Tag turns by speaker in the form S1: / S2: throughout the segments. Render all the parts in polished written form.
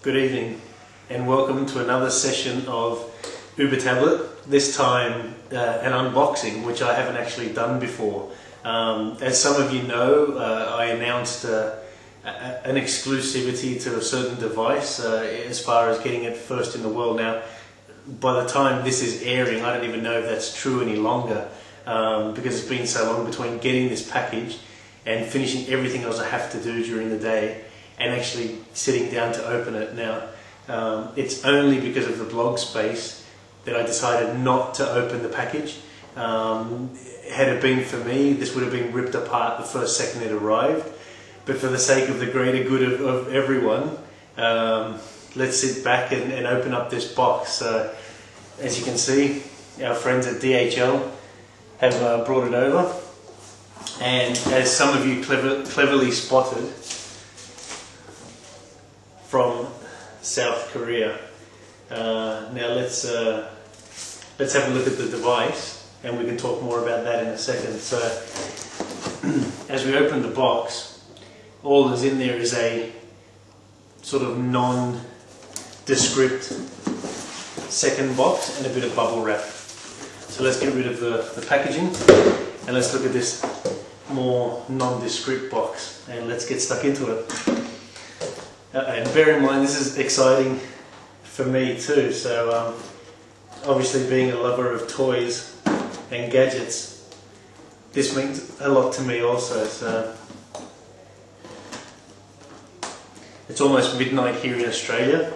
S1: Good evening and welcome to another session of Uber Tablet, this time an unboxing which I haven't actually done before. As some of you know, I announced an exclusivity to a certain device as far as getting it first in the world. Now, by the time this is airing, I don't even know if that's true any longer because it's been so long between getting this package and finishing everything else I have to do during the day and actually sitting down to open it. Now, it's only because of the blog space that I decided not to open the package. Had it been for me, this would have been ripped apart the first second it arrived. But for the sake of the greater good of everyone, let's sit back and open up this box. As you can see, our friends at DHL have brought it over. And as some of you cleverly spotted, from South Korea. Now let's have a look at the device, and we can talk more about that in a second. So, as we open the box, all that's in there is a sort of non-descript second box and a bit of bubble wrap. So let's get rid of the packaging and let's look at this more nondescript box, and let's get stuck into it. And bear in mind, this is exciting for me too. So obviously, being a lover of toys and gadgets, this means a lot to me also. So it's almost midnight here in Australia.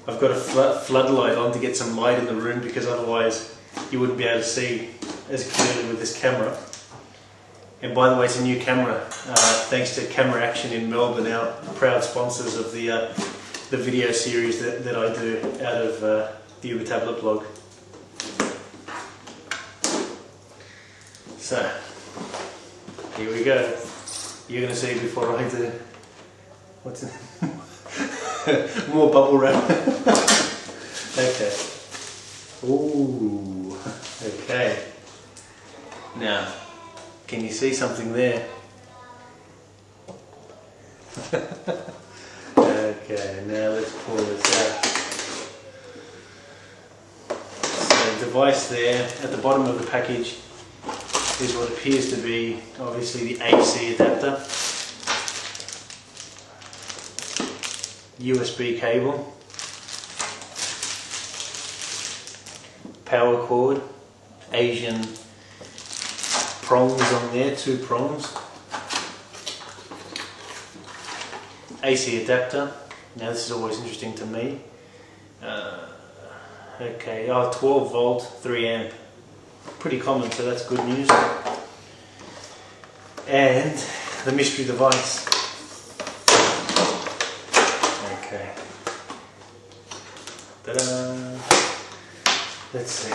S1: I've got a floodlight on to get some light in the room because otherwise you wouldn't be able to see as clearly with this camera. And by the way, it's a new camera, thanks to Camera Action in Melbourne, our proud sponsors of the video series that I do out of the Uber Tablet blog. So, here we go. You're going to see before I do. What's it? More bubble wrap. Okay. Ooh. Okay. Now, can you see something there? Okay, now let's pull this out. So the device there at the bottom of the package is what appears to be obviously the AC adapter, USB cable, power cord, Asian prongs on there, 2 prongs, AC adapter. Now this is always interesting to me. Okay, 12 volt, 3 amp. Pretty common, so that's good news. And the mystery device. Okay. Ta-da! Let's see.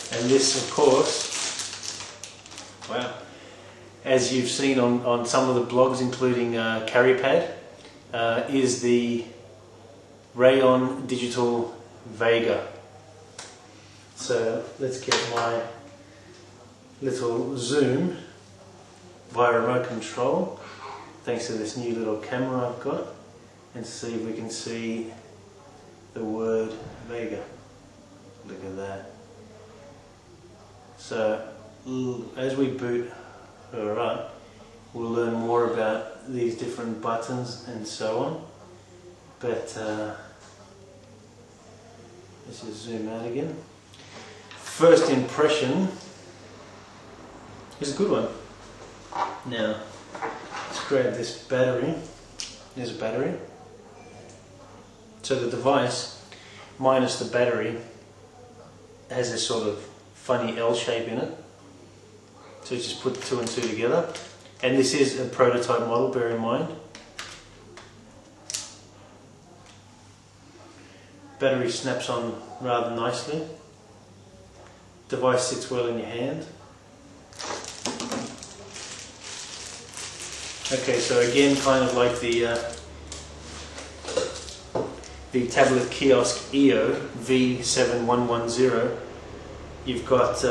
S1: And this, of course, wow, as you've seen on some of the blogs, including CarryPad, is the RaonDigital Vega. So let's get my little zoom via remote control, thanks to this new little camera I've got, and see if we can see the word Vega. Look at that. So as we boot her up, we'll learn more about these different buttons and so on. But let's just zoom out again. First impression is a good one. Now let's grab this battery. There's a battery. So the device, minus the battery, has this sort of funny L shape in it. So just put 2 and 2 together. And this is a prototype model, bear in mind. Battery snaps on rather nicely. Device sits well in your hand. Okay, so again, kind of like the tablet kiosk EO V7110, you've got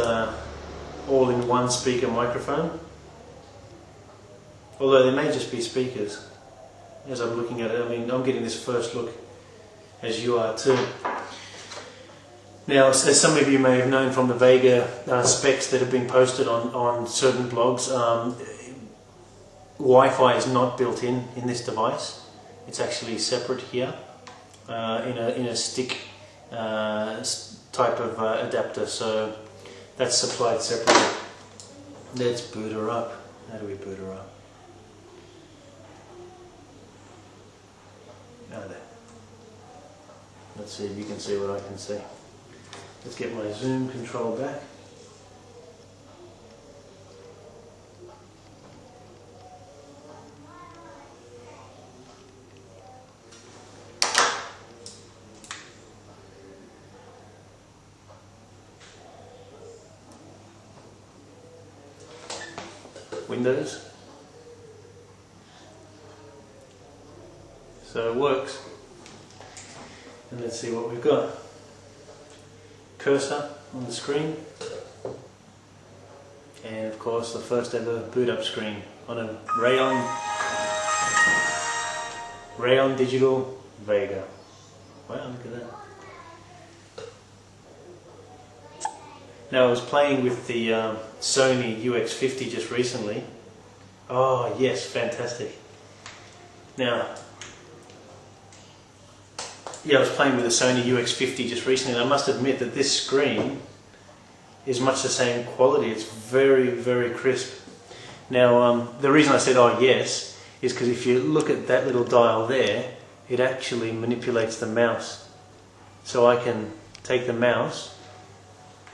S1: all-in-one speaker microphone, although they may just be speakers. as I'm looking at it. I mean, I'm getting this first look as you are too. Now, as some of you may have known from the Vega specs that have been posted on certain blogs, Wi-Fi is not built in this device. It's actually separate here in a stick type of adapter, so that's supplied separately. Let's boot her up. How do we boot her up? Oh, there. Let's see if you can see what I can see. Let's get my zoom control back. Windows. So it works. And let's see what we've got. Cursor on the screen. And of course the first ever boot up screen on a RaonDigital Vega. Wow, look at that. Now I was playing with the Sony UX50 just recently. Oh yes, fantastic. Now, yeah, I was playing with the Sony UX50 just recently, and I must admit that this screen is much the same quality. It's very, very crisp. Now, the reason I said oh yes is because if you look at that little dial there, it actually manipulates the mouse. So I can take the mouse,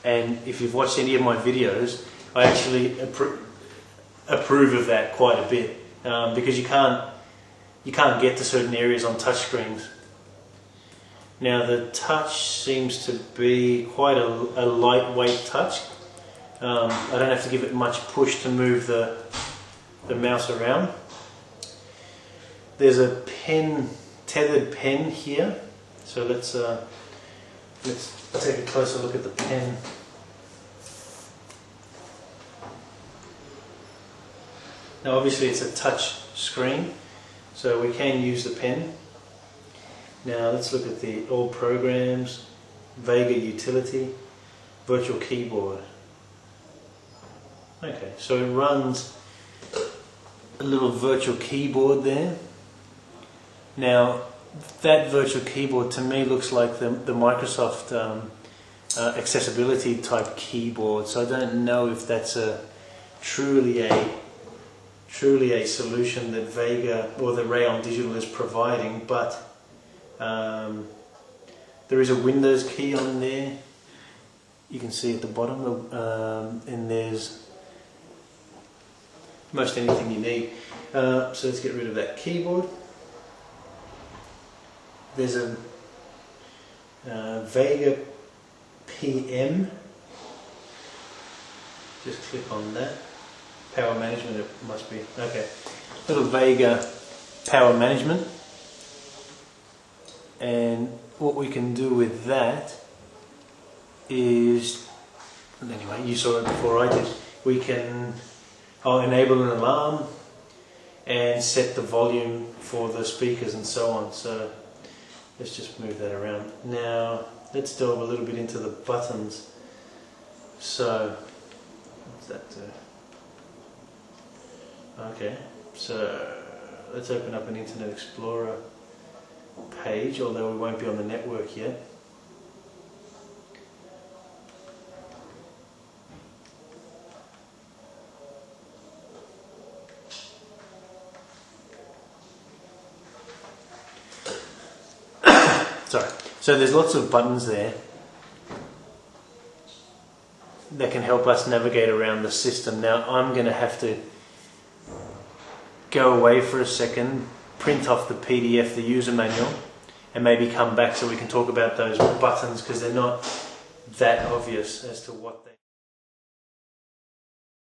S1: and if you've watched any of my videos, I actually approve of that quite a bit, because you can't get to certain areas on touchscreens. Now the touch seems to be quite a lightweight touch. I don't have to give it much push to move the mouse around. There's a tethered pen here, so let's take a closer look at the pen. Now obviously it's a touch screen, so we can use the pen. Now let's look at the all programs, Vega utility, virtual keyboard. Okay, so it runs a little virtual keyboard there. Now that virtual keyboard to me looks like the Microsoft accessibility type keyboard, so I don't know if that's truly a solution that Vega or the RaonDigital is providing, but there is a Windows key on there. You can see at the bottom, and there's most anything you need. So let's get rid of that keyboard. There's a Vega PM. Just click on that. Power management, it must be. Okay. Little Vega power management. And what we can do with that is, anyway, you saw it before I did, we can enable an alarm and set the volume for the speakers and so on. So let's just move that around. Now let's delve a little bit into the buttons. So what's that do? Okay, so let's open up an Internet Explorer page, although we won't be on the network yet. Sorry. So there's lots of buttons there that can help us navigate around the system. Now I'm going to have to go away for a second, print off the PDF, the user manual, and maybe come back so we can talk about those buttons, because they're not that obvious as to what they